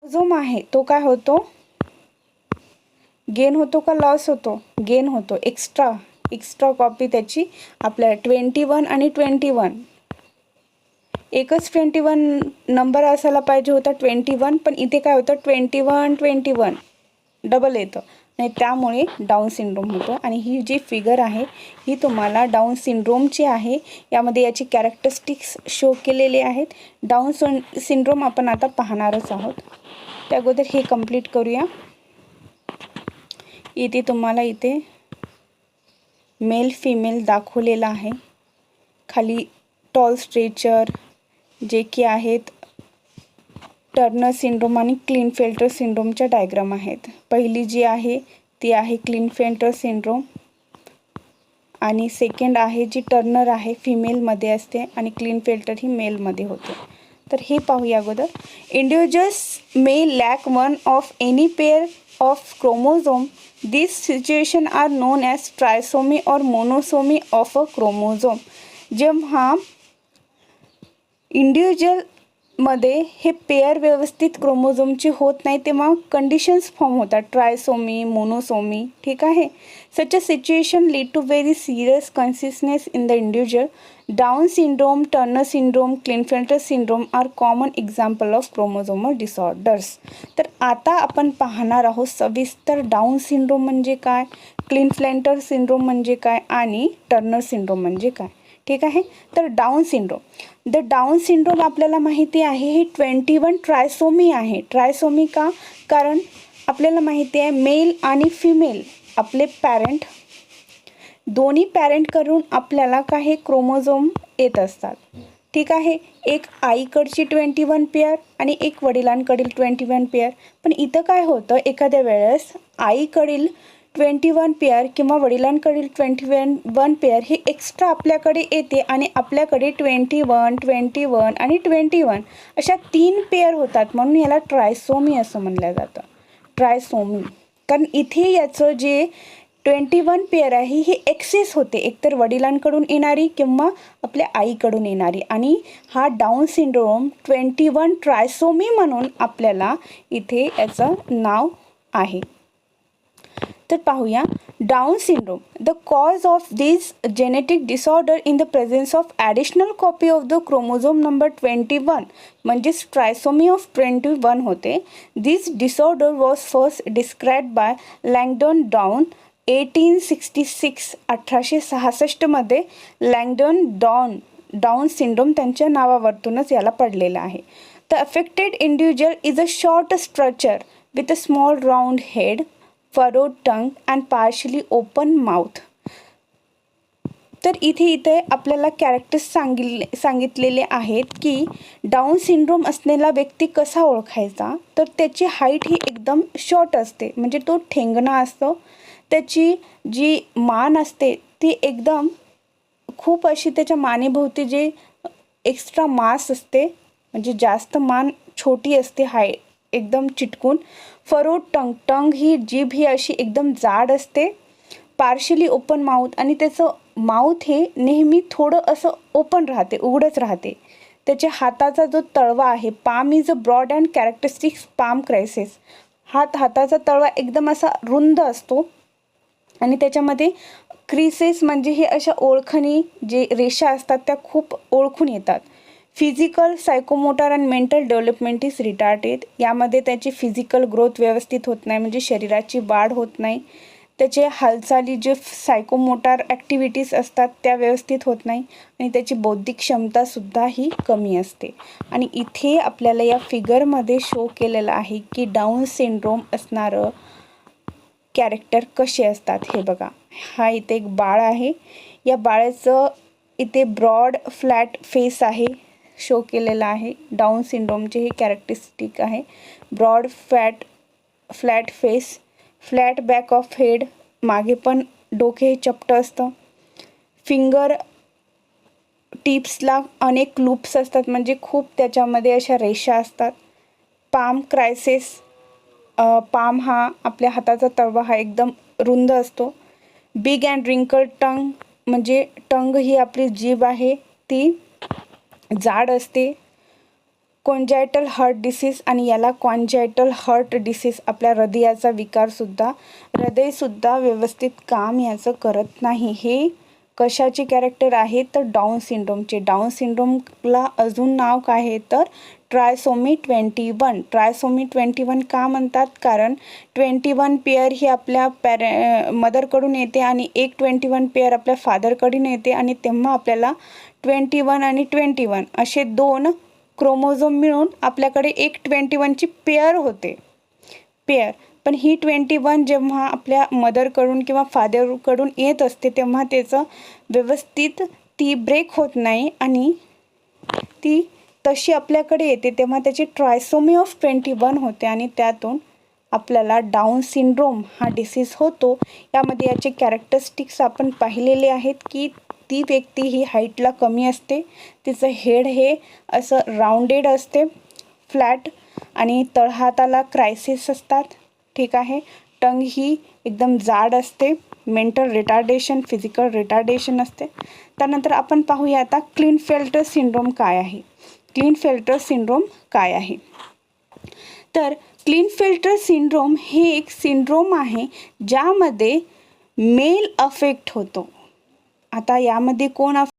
Chromosome आहे तो काय होतो, गेन होतो का लॉस होतो, गेन होतो. एक्स्ट्रा कॉपी त्याची आपल्या 21 आणि 21 एकच 21 नंबर असायला पाहिजे होता 21, पण इथे काय होतं 21 डबल येतं आणि त्यामुळे डाऊन सिंड्रोम होतो. आणि ही जी फिगर आहे ही तुम्हाला डाऊन सिंड्रोमची आहे. यामध्ये याची कॅरेक्टरिस्टिक्स शो केलेले आहेत. डाऊन सिंड्रोम आपण आता पाहणारच आहोत. त्या अगोदर हे कंप्लीट करूया. इथे तुम्हाला इथे मेल फिमेल दाखवलेला आहे. खाली टॉल स्ट्रेचर जे की आहेत टर्नर सिंड्रोम आणि क्लिनफेल्टर सिंड्रोमच्या डायग्राम आहेत. पहिली जी आहे ती आहे क्लिनफेल्टर सिंड्रोम आणि सेकंड आहे जी टर्नर आहे फिमेलमध्ये असते आणि क्लिनफेल्टर ही मेलमध्ये होते. तर हे पाहूया अगोदर. Individuals may lack one of any pair of chromosome. This situation are known as trisomy और मोनोसोमी ऑफ अ क्रोमोझोम. जेव्हा इंडिव्हिज्युअलमध्ये हे पेअर व्यवस्थित क्रोमोझोमची होत नाही तेव्हा कंडिशन्स फॉर्म होतात, ट्रायसोमी, मोनोसोमी. ठीक आहे. Such a situation lead to very serious consciousness in the individual. Down syndrome, Turner syndrome, Klinefelter syndrome are common example of chromosomal disorders. तर आता आपण पाहणार आहोत सविस्तर डाऊन सिंड्रोम म्हणजे काय, क्लिनफेल्टर सिंड्रोम म्हणजे काय आणि टर्नर सिंड्रोम म्हणजे काय. ठीक आहे. तर down syndrome, the down syndrome आपल्याला माहिती आहे ही 21 ट्रायसोमी आहे. ट्रायसोमी का, कारण आपल्याला माहिती आहे मेल आणि फिमेल आपले पॅरेंट, दोन्ही पॅरेंटकडून आपल्याला काही क्रोमोझोम येत असतात. ठीक आहे. एक आईकडची 21 पेअर आणि एक वडिलांकडील 21 पेअर. पण इथं काय होतं, एखाद्या वेळेस आईकडील 21 पेअर किंवा वडिलांकडील 21 पेअर ही एक्स्ट्रा आपल्याकडे येते आणि आपल्याकडे 21 आणि 21 अशा 3 पेअर होतात. म्हणून याला ट्रायसोमी असं म्हणलं जातं. ट्रायसोमी कारण इथे याचं जे 21 पेअर आहे ही एक्सेस होते, एकतर वडिलांकडून येणारी किंवा आपल्या आईकडून येणारी. आणि हा डाऊन सिंड्रोम 21 ट्रायसोमी म्हणून आपल्याला इथे याचं नाव आहे. तर पाहूया down syndrome. The cause of this genetic disorder in the presence of additional copy of the chromosome number 21 म्हणजेच ट्रायसोमी ऑफ 21 होते. This disorder was first described by Langdon Down 1866. 1866 मध्ये लँगडन डाऊन सिंड्रोम त्यांच्या नावावरतूनच याला पडलेला आहे. The affected individual is a short structure with a small round head, furrowed tongue and partially open mouth. तर इथे आपल्याला कॅरेक्टर्स सांगितलेले आहेत की डाऊन सिंड्रोम असलेला व्यक्ती कसा ओळखायचा. तर त्याची हाईट ही एकदम शॉर्ट असते, म्हणजे तो ठेंगणा असतो. त्याची जी मान असते ती एकदम खूप अशी त्याच्या मानेभोवती जे एक्स्ट्रा मास असते, म्हणजे जास्त मान छोटी असते, हाय एकदम चिटकून. फरोड टंग ही जीभ ही अशी एकदम जाड असते. पार्शली ओपन माउथ आणि त्याचं माउथ हे नेहमी थोडं असं ओपन राहते, उघडच राहते. त्याच्या हाताचा जो तळवा आहे, palm is a broad and characteristics palm crease. हाताचा तळवा एकदम असा रुंद असतो आणि त्याच्यामध्ये क्रिसेस म्हणजे हे अशा ओळखणी जे रेषा असतात त्या खूप ओळखून येतात. Physical, psychomotor and mental development is retarded. यामध्ये त्याची फिजिकल ग्रोथ व्यवस्थित होत नाही, म्हणजे शरीराची वाढ होत नाही. त्याचे हालचाली जे सायकोमोटर ॲक्टिव्हिटीज असतात त्या व्यवस्थित होत नाही आणि त्याची बौद्धिक क्षमतासुद्धा ही कमी असते. आणि इथे आपल्याला या फिगरमध्ये शो केलेलं आहे की डाऊन सिंड्रोम असणारं कॅरेक्टर कसे असतात. हे बघा, हा इथे एक बाळ आहे. या बाळाचं इथे ब्रॉड फ्लॅट फेस आहे, शो केलेला आहे. डाऊन सिंड्रोमचे हे कॅरेक्टरिस्टिक आहे. Broad flat face, flat back of head, मागे पण डोके हे चपटं असतं. फिंगर टिप्सला अनेक लूप्स असतात, म्हणजे खूप त्याच्यामध्ये अशा रेषा असतात. पाम क्रायसिस, पाम हा आपल्या हाताचा तळवा हा एकदम रुंद असतो. बिग अँड रिंकल टंग म्हणजे टंग ही आपली जीभ आहे ती जाड असते. कॉन्जायटल हार्ट डिसीज आणि याला कॉन्जायटल हार्ट डिसीज आपल्या हृदयाचा विकारसुद्धा हृदयसुद्धा व्यवस्थित काम याचं करत नाही. हे कशाचे कॅरेक्टर आहे तर डाऊन सिंड्रोमचे. डाऊन सिंड्रोमला अजून नाव काय आहे तर ट्रायसोमी 21. ट्रायसोमी 21 का म्हणतात कारण 21 पेअर ही आपल्या मदरकडून येते आणि एक 21 पेअर आपल्या फादरकडून येते आणि तेव्हा आपल्याला 21 आणि 21 असे 2 क्रोमोझोम मिळून आपल्याकडे एक 21ची पेअर होते. पेअर पण ही 21 जेव्हा आपल्या मदरकडून किंवा फादरकडून येत असते तेव्हा त्याचं व्यवस्थित ती ब्रेक होत नाही आणि ती तशी आपल्याकडे येते तेव्हा त्याची ट्रायसोमी ऑफ 21 होते आणि त्यातून आपल्याला डाऊन सिंड्रोम हा डिसीज होतो. यामध्ये याचे कॅरेक्टरिस्टिक्स आपण पाहिलेले आहेत की ती व्यक्ती ही हाईटला कमी असते, तिचं हेड हे असं राऊंडेड असते, फ्लॅट आणि तळहाताला क्रायसिस असतात. ठीक आहे. टंग ही एकदम जाड असते, मेंटल रिटार्डेशन, फिजिकल रिटार्डेशन असते. त्यानंतर आपण पाहूया आता क्लिनफेल्टर सिंड्रोम काय आहे. क्लिनफेल्टर सिंड्रोम काय आहे तर क्लिनफेल्टर सिंड्रोम हे एक सिंड्रोम आहे ज्यामध्ये मेल अफेक्ट होतो. आता यामध्ये कोण